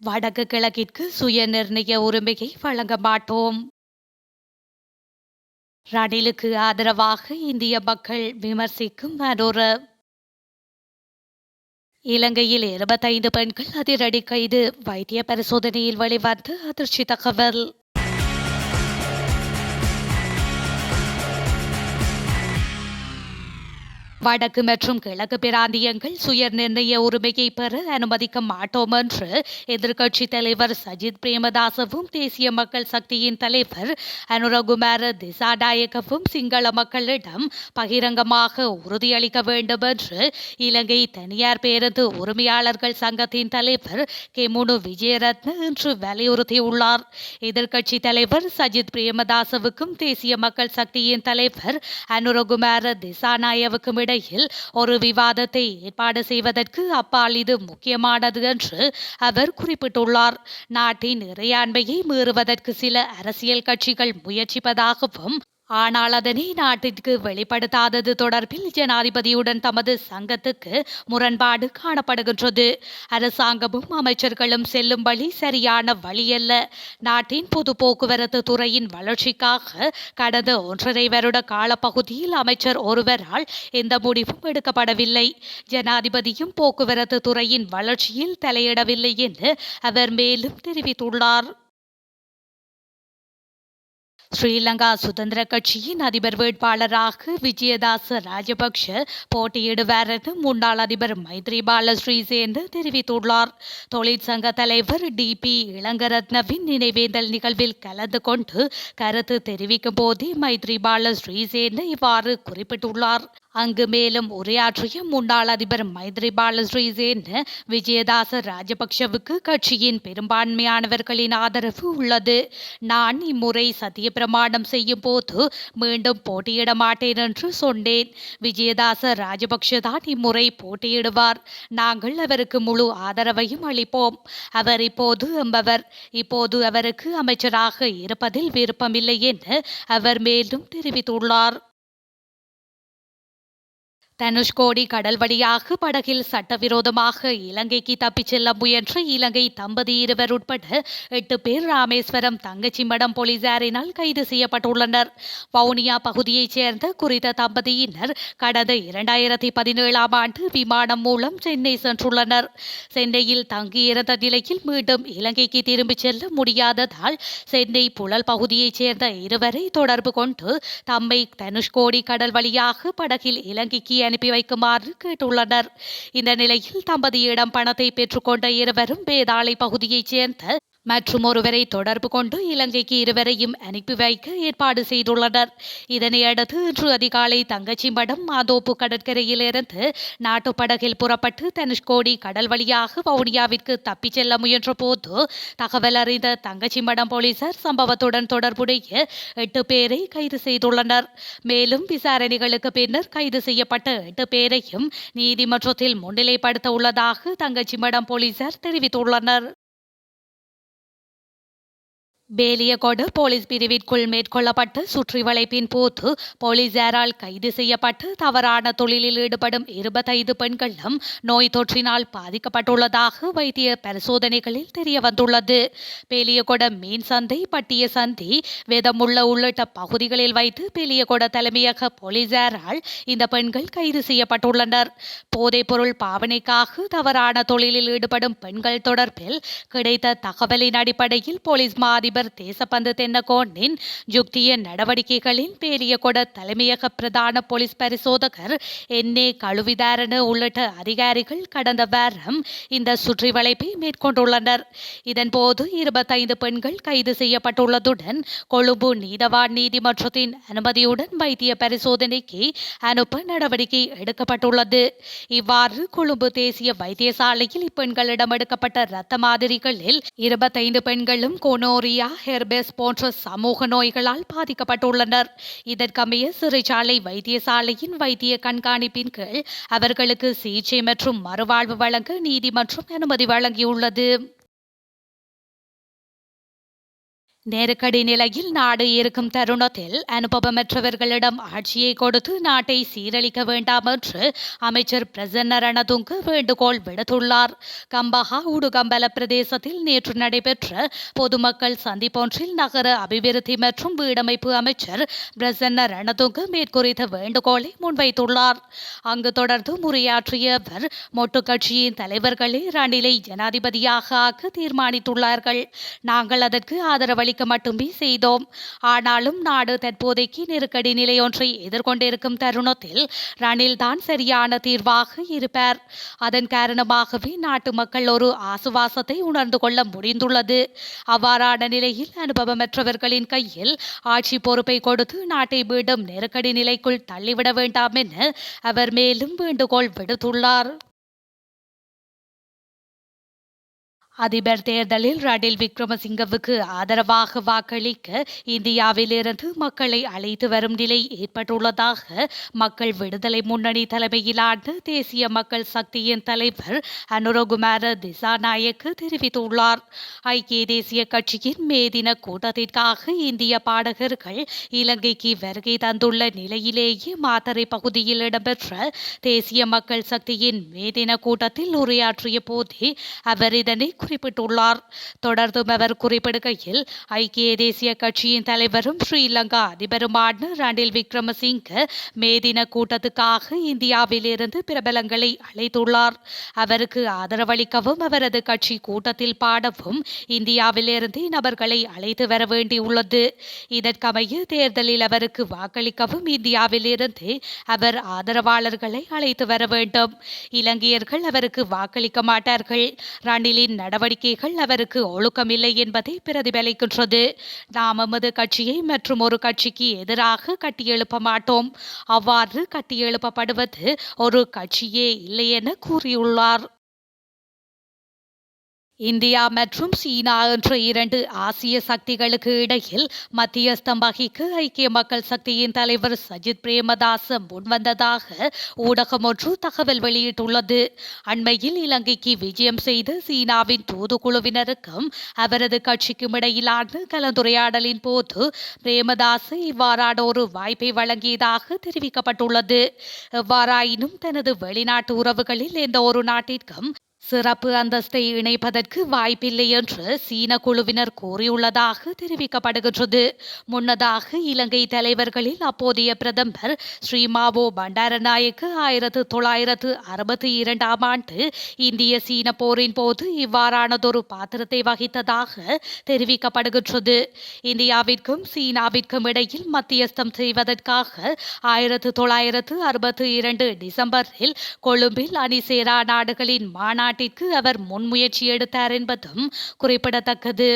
வடக்கு கிழக்கிற்கு சுய நிர்ணய உரிமையை வழங்க மாட்டோம். ரணிலுக்கு ஆதரவாக இந்திய மக்கள் விமர்சிக்கும் மனோர. இலங்கையில் 25 பெண்கள் அதிரடி கைது. வைத்திய பரிசோதனையில் வெளிவந்த அதிர்ச்சி தகவல். வடக்கு மற்றும் கிழக்கு பிராந்தியங்கள் சுய நிர்ணய உரிமையை பெற அனுமதிக்க மாட்டோம் என்று எதிர்க்கட்சித் தலைவர் சஜித் பிரேமதாசவும் தேசிய மக்கள் சக்தியின் தலைவர் அனுரகுமார திசாநாயக்கவும் சிங்கள மக்களிடம் பகிரங்கமாக உறுதியளிக்க வேண்டும் என்று இலங்கை தனியார் பேருந்து உரிமையாளர்கள் சங்கத்தின் தலைவர் கெமுனு விஜயரத்ன இன்று வலியுறுத்தியுள்ளார். எதிர்க்கட்சித் தலைவர் சஜித் பிரேமதாசவுக்கும் தேசிய மக்கள் சக்தியின் தலைவர் அனுரகுமார திசாநாயகவுக்கும் இடையில் ஒரு விவாதத்தை ஏற்பாடு செய்வதற்கு அப்பால் இது முக்கியமானது என்று அவர் குறிப்பிட்டுள்ளார். நாட்டின் இறையாண்மையை மீறுவதற்கு சில அரசியல் கட்சிகள் முயற்சிப்பதாகவும், ஆனால் அதனை நாட்டிற்கு வெளிப்படுத்தாதது தொடர்பில் ஜனாதிபதியுடன் தமது சங்கத்துக்கு முரண்பாடு காணப்படுகின்றது. அரசாங்கமும் அமைச்சர்களும் செல்லும் வழி சரியான வழியல்ல. நாட்டின் பொது போக்குவரத்து துறையின் வளர்ச்சிக்காக கடந்த 1.5 வருட காலப்பகுதியில் அமைச்சர் ஒருவரால் எந்த முடிவும் எடுக்கப்படவில்லை. ஜனாதிபதியும் போக்குவரத்து துறையின் வளர்ச்சியில் தலையிடவில்லை என்று அவர் மேலும் தெரிவித்துள்ளார். ஸ்ரீலங்கா சுதந்திர கட்சியின் அதிபர் வேட்பாளராக விஜயதாச ராஜபக்ஷ போட்டியிடுவார் என முன்னாள் அதிபர் மைத்ரிபால ஸ்ரீசேன தெரிவித்துள்ளார். தொழிற்சங்க தலைவர் DP இளங்கரத்னவின் நினைவேந்தல் நிகழ்வில் கலந்து கொண்டு கருத்து தெரிவிக்கும் போதே மைத்ரிபால ஸ்ரீசேன இவ்வாறு குறிப்பிட்டுள்ளார். அங்கு மேலும் உரையாற்றிய முன்னாள் அதிபர் மைத்ரிபால ஸ்ரீசேன விஜயதாச ராஜபக்ஷவுக்கு கட்சியின் பெரும்பான்மையானவர்களின் ஆதரவு உள்ளது. நான் இம்முறை சத்திய பிரமாணம் செய்யும் போது மீண்டும் போட்டியிட மாட்டேன் என்று சொன்னேன். விஜயதாச ராஜபக்ஷ தான் இம்முறை போட்டியிடுவார். நாங்கள் அவருக்கு முழு ஆதரவையும் அளிப்போம். அவர் இப்போது என்பவர். இப்போது அவருக்கு அமைச்சராக இருப்பதில் விருப்பமில்லை என அவர் மேலும் தெரிவித்துள்ளார். தனுஷ்கோடி கடல் வழியாக படகில் சட்டவிரோதமாக இலங்கைக்கு தப்பிச் செல்ல முயன்ற இலங்கை தம்பதி இருவர் உட்பட 8 பேர் ராமேஸ்வரம் தங்கச்சிமடம் போலீசாரினால் கைது செய்யப்பட்டுள்ளனர். வவுனியா பகுதியைச் சேர்ந்த குறித்த தம்பதியினர் கடந்த 2017ஆம் ஆண்டு விமானம் மூலம் சென்னை சென்றுள்ளனர். சென்னையில் தங்கியிருந்த நிலையில் மீண்டும் இலங்கைக்கு திரும்பிச் செல்ல முடியாததால் சென்னை புழல் பகுதியைச் சேர்ந்த இருவரை தொடர்பு கொண்டு தம்மை தனுஷ்கோடி கடல் வழியாக படகில் இலங்கைக்கு அனுப்பி வைக்குமாறு கேட்டுள்ளனர். இந்த நிலையில் தம்பதியிடம் பணத்தை பெற்றுக்கொண்ட இருவரும் வேதாளை பகுதியைச் சேர்ந்த மற்றும் ஒருவரை தொடர்பு கொண்டு இலங்கைக்கு இருவரையும் அனுப்பி வைக்க ஏற்பாடு செய்துள்ளனர். இதனையடுத்து இன்று அதிகாலை தங்கச்சிமடம் மாதோப்பு கடற்கரையிலிருந்து நாட்டுப்படகில் புறப்பட்டு தனுஷ்கோடி கடல் வழியாக வவுனியாவிற்கு தப்பிச் செல்ல முயன்ற போது தகவல் அறிந்த தங்கச்சிமடம் போலீசார் சம்பவத்துடன் தொடர்புடைய 8 பேரை கைது செய்துள்ளனர். மேலும் விசாரணைகளுக்கு பின்னர் கைது செய்யப்பட்ட 8 பேரையும் நீதிமன்றத்தில் முன்னிலைப்படுத்த உள்ளதாக தங்கச்சிமடம் போலீசார் தெரிவித்துள்ளனர். பேலியகொட போலீஸ் பிரிவிற்குள் மேற்கொள்ளப்பட்ட சுற்றி வளைப்பின் போது போலீசாரால் கைது செய்யப்பட்டு தவறான தொழிலில் ஈடுபடும் 25 பெண்களும் நோய் தொற்றினால் பாதிக்கப்பட்டுள்ளதாக வைத்திய பரிசோதனைகளில் தெரியவந்துள்ளது. பேலியகொட மீன் சந்தை, பட்டிய சந்தி, வேதமுள்ள உள்ளிட்ட பகுதிகளில் வைத்து பேலியகொட தலைமையக போலீசாரால் இந்த பெண்கள் கைது செய்யப்பட்டுள்ளனர். போதைப்பொருள் பாவனைக்காக தவறான தொழிலில் ஈடுபடும் பெண்கள் தொடர்பில் கிடைத்த தகவலின் அடிப்படையில் போலீஸ் மா அதிபர் தேசபந்து தென்னகோனின் யுக்திய நடவடிக்கைகளின் பேலியகொட தலைமையக பிரதான போலீஸ் பரிசோதகர் என்.ஏ. கழுவிதாரன உள்ளிட்ட அதிகாரிகள் கடந்த வாரம் இந்த சுற்றி வளைப்பை மேற்கொண்டுள்ளனர். இதன்போது 25 பெண்கள் கைது செய்யப்பட்டுள்ளதுடன் கொழும்பு நீதவான் நீதிமன்றத்தின் அனுமதியுடன் வைத்திய பரிசோதனைக்கு அனுப்ப நடவடிக்கை எடுக்கப்பட்டுள்ளது. இவ்வாறு கொழும்பு தேசிய வைத்தியசாலையில் இப்பெண்களிடம் எடுக்கப்பட்ட இரத்த மாதிரிகளில் 25 பெண்களும் கோனோரியா, ஹெர்பெஸ் போன்ற சமூக நோய்களால் பாதிக்கப்பட்டுள்ளனர். இதற்கமைய சிறைச்சாலை வைத்தியசாலையின் வைத்திய கண்காணிப்பின் கீழ் அவர்களுக்கு சிகிச்சை மற்றும் மறுவாழ்வு வழங்க நீதிமன்றம் அனுமதி வழங்கியுள்ளது. நெருக்கடி நிலையில் நாடு இருக்கும் தருணத்தில் அனுபவமற்றவர்களிடம் ஆட்சியை கொடுத்து நாட்டை சீரழிக்க வேண்டாம் என்று அமைச்சர் பிரசன்ன ரணதுங்க வேண்டுகோள் விடுத்துள்ளார். கம்பஹா உடுகம்பல பிரதேசத்தில் நேற்று நடைபெற்ற பொதுமக்கள் சந்திப்பொன்றில் நகர அபிவிருத்தி மற்றும் வீடமைப்பு அமைச்சர் பிரசன்ன ரணதுங்க மேற்குறித்த வேண்டுகோளை முன்வைத்துள்ளார். அங்கு தொடர்ந்து உரையாற்றிய அவர் மொட்டு கட்சியின் தலைவர்களே ரணிலை ஜனாதிபதியாக ஆக்க தீர்மானித்துள்ளார்கள். நாங்கள் அதற்கு ஆதரவளிக்க மட்டுமே செய்தோம். ஆனாலும் நாடு தற்போதைக்கு நெருக்கடி நிலையொன்றை எதிர்கொண்டிருக்கும் தருணத்தில் ரணில் தான் சரியான தீர்வாக இருப்பார். அதன் காரணமாகவே நாட்டு மக்கள் ஒரு ஆசுவாசத்தை உணர்ந்து கொள்ள முடிந்துள்ளது. அவ்வாறான நிலையில் அனுபவமற்றவர்களின் கையில் ஆட்சி பொறுப்பை கொடுத்து நாட்டை மீண்டும் நெருக்கடி நிலைக்குள் தள்ளிவிட வேண்டாம் என அவர் மேலும் வேண்டுகோள் விடுத்துள்ளார். அதிபர் தேர்தலில் ரணில் விக்ரமசிங்கவுக்கு ஆதரவாக வாக்களிக்க இந்தியாவிலிருந்து மக்களை அழைத்து வரும் நிலை ஏற்பட்டுள்ளதாக மக்கள் விடுதலை முன்னணி தலைமையிலான தேசிய மக்கள் சக்தியின் தலைவர் அனுரகுமார திசாநாயக்க தெரிவித்துள்ளார். ஐக்கிய தேசிய கட்சியின் மே தின கூட்டத்திற்காக இந்திய பாடகர்கள் இலங்கைக்கு வருகை தந்துள்ள நிலையிலேயே மாத்தறை பகுதியில் இடம்பெற்ற தேசிய மக்கள் சக்தியின் மே தின கூட்டத்தில் உரையாற்றிய போதே அவர் இதனை குறிப்பிட்டுள்ளார். தொடர்ந்தும் அவர் குறிப்பிடுகையில் ஐக்கிய தேசிய கட்சியின் தலைவரும் ஸ்ரீலங்கா அதிபருமான ரணில் விக்ரமசிங்க மே தின கூட்டத்துக்காக இந்தியாவிலிருந்து பிரபலங்களை அழைத்துள்ளார். அவருக்கு ஆதரவளிக்கவும் அவரது கட்சி கூட்டத்தில் பாடவும் இந்தியாவிலிருந்து நபர்களை அழைத்து வர வேண்டியுள்ளது. இதற்கமைய தேர்தலில் அவருக்கு வாக்களிக்கவும் இந்தியாவிலிருந்து அவர் ஆதரவாளர்களை அழைத்து வர வேண்டும். இலங்கையர்கள் அவருக்கு வாக்களிக்க மாட்டார்கள். ரணிலின் நடவடிக்கைகள் அவருக்கு ஒழுக்கமில்லை என்பதை பிரதிபலிக்கின்றது. நாம் எமது கட்சியை மற்றும் ஒரு கட்சிக்கு எதிராக கட்டியெழுப்ப மாட்டோம். அவ்வாறு கட்டியெழுப்பப்படுவது ஒரு கட்சியே இல்லை என கூறியுள்ளார். இந்தியா மற்றும் சீனா என்ற இரண்டு ஆசிய சக்திகளுக்கு இடையில் மத்தியஸ்தம் வகிக்க ஐக்கிய மக்கள் சக்தியின் தலைவர் சஜித் பிரேமதாச முன்வந்ததாக ஊடகம் ஒன்று தகவல் வெளியிட்டுள்ளது. அண்மையில் இலங்கைக்கு விஜயம் செய்த சீனாவின் தூதுக்குழுவினருக்கும் அவரது கட்சிக்கும் இடையிலான கலந்துரையாடலின் போது பிரேமதாச இவ்வாறான ஒரு வாய்ப்பை வழங்கியதாக தெரிவிக்கப்பட்டுள்ளது. எவ்வாறாயினும் தனது வெளிநாட்டு உறவுகளில் எந்த ஒரு நாட்டிற்கும் சிறப்பு அந்தஸ்தை இணைப்பதற்கு வாய்ப்பில்லை என்று சீன குழுவினர் கூறியுள்ளதாக தெரிவிக்கப்படுகின்றது. முன்னதாக இலங்கை தலைவர்களில் அப்போதைய பிரதமர் ஸ்ரீமாவோ பண்டாரநாயக்க 1962ஆம் ஆண்டு இந்திய சீன போரின் போது இவ்வாறானதொரு பாத்திரத்தை வகித்ததாக தெரிவிக்கப்படுகின்றது. இந்தியாவிற்கும் சீனாவிற்கும் இடையில் மத்தியஸ்தம் செய்வதற்காக 1962 டிசம்பரில் கொழும்பில் அணிசேரா நாடுகளின் மாநாட்டிற்கு அவர் முன்முயற்சி எடுத்தார் என்பதும் குறிப்பிடத்தக்கது.